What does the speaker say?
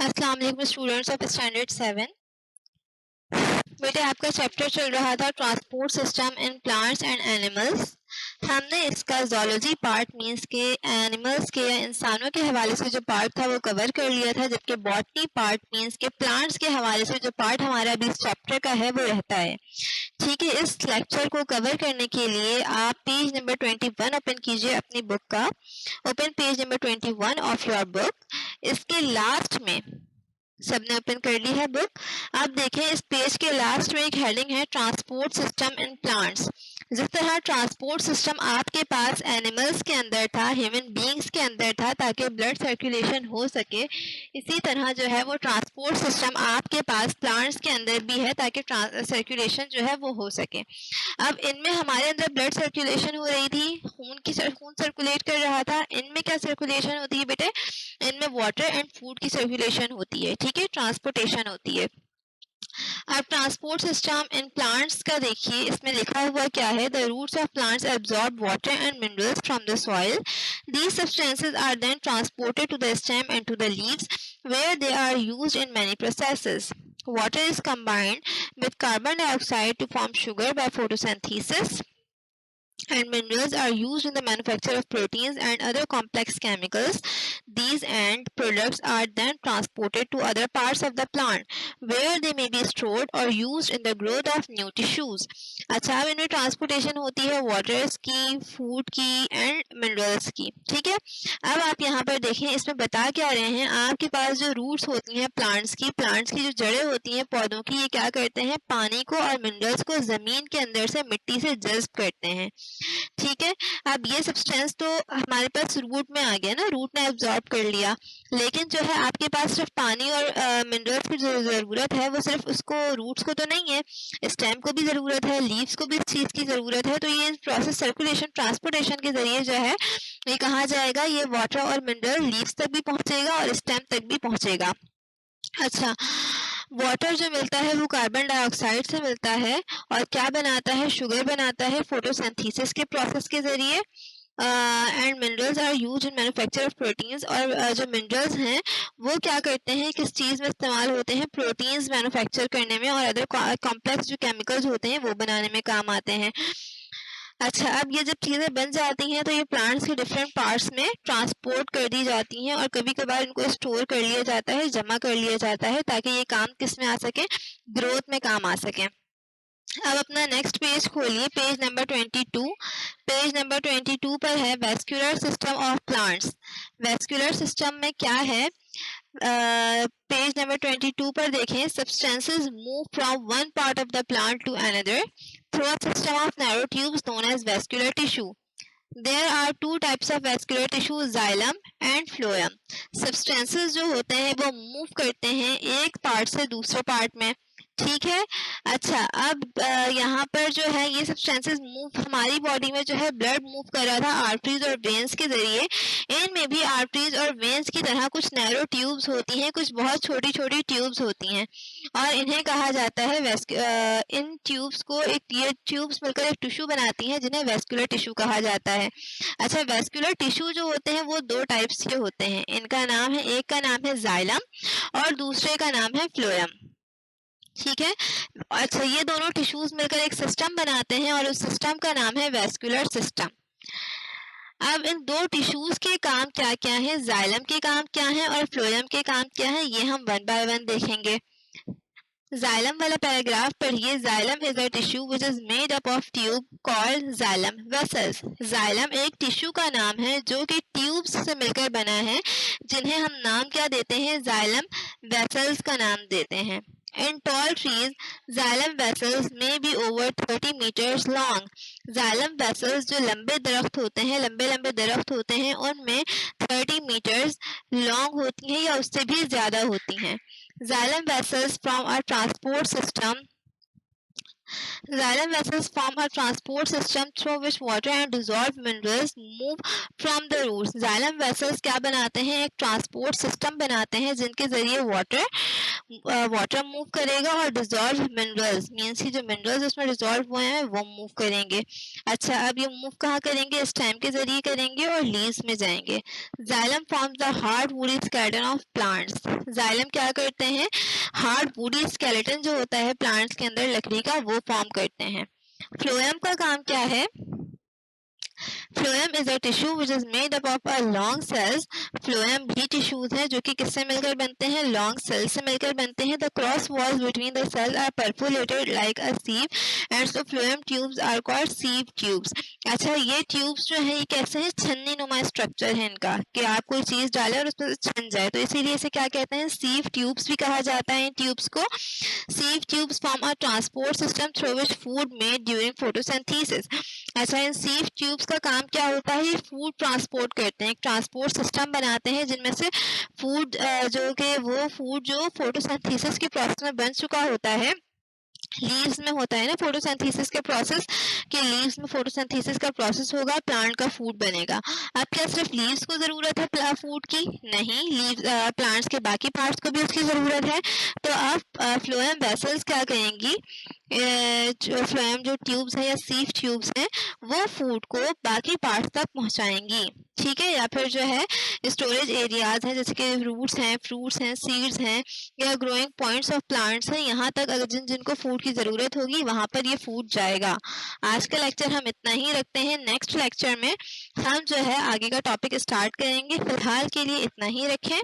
अस्सलाम वालेकुम students of standard 7। बेटे आपका चैप्टर चल रहा था transport system in plants and animals. हमने इसका ज़ूलॉजी पार्ट मींस के एनिमल्स के या इंसानों के हवाले से जो पार्ट था वो कवर कर लिया था, जबकि बॉटनी पार्ट मींस के प्लांट्स के हवाले से जो पार्ट हमारा अभी इस चैप्टर का है वो रहता है। ठीक है, इस लेक्चर को कवर करने के लिए आप पेज नंबर 21 ओपन कीजिए अपनी बुक का। Open page number 21 of your book. इसके लास्ट में सबने ओपन कर ली है बुक। आप देखें इस पेज के लास्ट में एक हेडिंग है ट्रांसपोर्ट सिस्टम इन प्लांट्स। जिस तरह ट्रांसपोर्ट सिस्टम आपके पास एनिमल्स के अंदर था, ह्यूमन बीइंग्स के अंदर था ताकि ब्लड सर्कुलेशन हो सके, इसी तरह जो है वो ट्रांसपोर्ट सिस्टम आपके पास प्लांट्स के अंदर भी है ताकि सर्कुलेशन जो है वो हो सके। अब इनमें हमारे अंदर ब्लड सर्कुलेशन हो रही थी, खून सर्कुलेट कर रहा था। इनमें क्या सर्कुलेशन होती है बेटे? इनमें वाटर एंड फूड की सर्कुलेशन होती है। ठीक है, ट्रांसपोर्टेशन होती है। अब ट्रांसपोर्ट सिस्टम इन प्लांट्स का देखिए, इसमें लिखा हुआ क्या है? The roots of plants absorb water and minerals from the soil. These substances are then transported to the stem and to the leaves where they are used in many processes. Water is combined with carbon dioxide to form sugar by photosynthesis, and minerals are used in the manufacture of proteins and other complex chemicals. These end products are then transported to other parts of the plant where they may be stored or used in the growth of new tissues. अच्छा, अब इनमें transportation होती है waters की, food की and minerals की। ठीक है, अब आप यहाँ पर देखें इसमें बता क्या रहे हैं, आपके पास जो रूट्स होती हैं प्लांट्स की जो जड़ें होती हैं पौधों की, ये क्या करते हैं? पानी को और मिनरल्स को जमीन के अंदर से मिट्टी से जज्ब करते हैं। ठीक है, अब ये सब्सटेंस तो हमारे पास रूट में आ गया ना, रूट ने एब्जॉर्ब कर लिया, लेकिन जो है आपके पास सिर्फ पानी और मिनरल्स की जो ज़रूरत है वो सिर्फ उसको रूट्स को तो नहीं है, स्टेम को भी ज़रूरत है, लीव्स को भी इस चीज़ की ज़रूरत है। तो ये प्रोसेस सर्कुलेशन ट्रांसपोर्टेशन के ज़रिए जो है ये कहाँ जाएगा? ये वाटर और मिनरल लीव्स तक भी पहुँचेगा और स्टेम तक भी पहुँचेगा। अच्छा, वाटर जो मिलता है वो कार्बन डाइऑक्साइड से मिलता है और क्या बनाता है? शुगर बनाता है फोटोसिंथेसिस के प्रोसेस के जरिए। And minerals are used in manufacture of proteins, और जो मिनरल्स हैं वो क्या करते हैं, किस चीज़ में इस्तेमाल होते हैं? प्रोटीन्स मैन्युफैक्चर करने में और अदर कॉम्प्लेक्स जो केमिकल्स होते हैं वो बनाने में काम आते हैं। अच्छा, अब ये जब चीज़ें बन जाती हैं तो ये प्लांट्स के डिफरेंट पार्ट्स में ट्रांसपोर्ट कर दी जाती हैं और कभी कभार इनको स्टोर कर लिया जाता है, जमा कर लिया जाता है ताकि ये काम किस में आ सके? ग्रोथ में काम आ सके। अब अपना नेक्स्ट पेज खोलिए, पेज नंबर 22। पेज नंबर 22 पर है vascular system of plants. Vascular system में क्या है? पेज नंबर 22 पर देखें, substances move from one part of the plant to another through a system of narrow tubes known as vascular tissue. There are two types of vascular tissue, xylem and phloem. Substances जो होते हैं वो move करते हैं एक part से दूसरे part में। ठीक है, अच्छा अब यहाँ पर जो है ये सब्सटेंसेस मूव, हमारी बॉडी में जो है ब्लड मूव कर रहा था आर्टरीज और वेन्स के जरिए। इनमें भी आर्टरीज और वेन्स की तरह कुछ नैरो ट्यूब्स होती हैं, कुछ बहुत छोटी छोटी ट्यूब्स होती हैं और इन्हें कहा जाता है इन ट्यूब्स को ये ट्यूब्स मिलकर एक टिश्यू बनाती हैं जिन्हें वेस्कुलर टिश्यू कहा जाता है। अच्छा, वेस्कुलर टिश्यू जो होते हैं वो दो टाइप्स के होते हैं, इनका नाम है, एक का नाम है जाइलम और दूसरे का नाम है फ्लोएम। ठीक है, अच्छा ये दोनों टिश्यूज मिलकर एक सिस्टम बनाते हैं और उस सिस्टम का नाम है वेस्कुलर सिस्टम। अब इन दो टिश्यूज के काम क्या क्या है, जाइलम के काम क्या है और फ्लोएम के काम क्या है, ये हम वन बाय वन देखेंगे। जाइलम वाला पैराग्राफ पढ़िए। Xylem is a tissue which is made up of tube called xylem vessels. Xylem एक टिश्यू का नाम है जो कि ट्यूब्स से मिलकर बना है, जिन्हें हम नाम क्या देते हैं? जाइलम वेसल्स का नाम देते हैं। In tall trees, xylem vessels may be over 30 meters long. Xylem vessels जो लंबे दरख्त होते हैं, लंबे लंबे दरख्त होते हैं, उनमें 30 meters long होती हैं या उससे भी ज़्यादा होती हैं। Xylem vessels from our transport system Xylem vessels form a transport system through which water and dissolved minerals move from the roots. Xylem vessels क्या बनाते हैं, एक ट्रांसपोर्ट सिस्टम बनाते हैं जिनके जरिए वाटर मूव करेगा और डिजॉल्व मिनरल्स मीन्स की जो मिनरल्स उसमें डिजॉल्व हुए हैं वो मूव करेंगे। अच्छा, अब ये मूव कहाँ करेंगे, स्टेम के जरिए करेंगे और लीव्स में जाएंगे। Xylem forms the hard woody skeleton of plants. Xylem क्या करते हैं, हार्ड वुडी स्केलेटन जो होता है प्लांट्स के अंदर लकड़ी का वो फॉर्म करते हैं। फ्लोएम का काम क्या है, phloem is a tissue which is made up of a long cells. Phloem भी टिश्यूज हैं जो कि किससे मिलकर बनते हैं, लॉन्ग सेल से मिलकर बनते हैं। The cross walls between the cell are perforated like a sieve and so phloem tubes are called sieve tubes. अच्छा, ये ट्यूब्स जो है ये कैसे हैं, छन्नी नुमा स्ट्रक्चर है इनका कि आप कोई चीज डालें और उसमें से छन जाए, तो इसीलिए इसे क्या कहते हैं, सीव ट्यूब्स भी कहा जाता है इन ट्यूब्स को। Sieve tubes form a transport system through which food made during photosynthesis. अच्छा, इन sieve tubes का काम क्या होता है, ये फूड ट्रांसपोर्ट करते हैं, एक ट्रांसपोर्ट सिस्टम बनाते हैं जिनमें से फूड जो कि वो फूड जो फोटोसिंथेसिस के प्रोसेस में बन चुका होता है, लीव्स में होता है ना फोटोसिंथेसिस के प्रोसेस, कि लीव्स में फोटोसिंथेसिस का प्रोसेस होगा, प्लांट का फूड बनेगा। अब क्या सिर्फ लीव्स को जरूरत है फूड की, नहीं, लीव्स प्लांट्स के बाकी पार्ट्स को भी उसकी जरूरत है। तो अब फ्लोएम वेसल्स क्या करेंगी, जो फ्लोएम जो ट्यूब्स है या सीव ट्यूब्स हैं वो फूड को बाकी पार्ट्स तक पहुंचाएंगी, ठीक है, या फिर जो है स्टोरेज एरियाज हैं जैसे कि रूट्स हैं, फ्रूट्स हैं, सीड्स हैं या ग्रोइंग पॉइंट्स ऑफ प्लांट्स हैं, यहाँ तक अगर जिनको फूड की ज़रूरत होगी वहाँ पर ये फूड जाएगा। आज का लेक्चर हम इतना ही रखते हैं, नेक्स्ट लेक्चर में हम जो है आगे का टॉपिक स्टार्ट करेंगे। फिलहाल के लिए इतना ही रखें।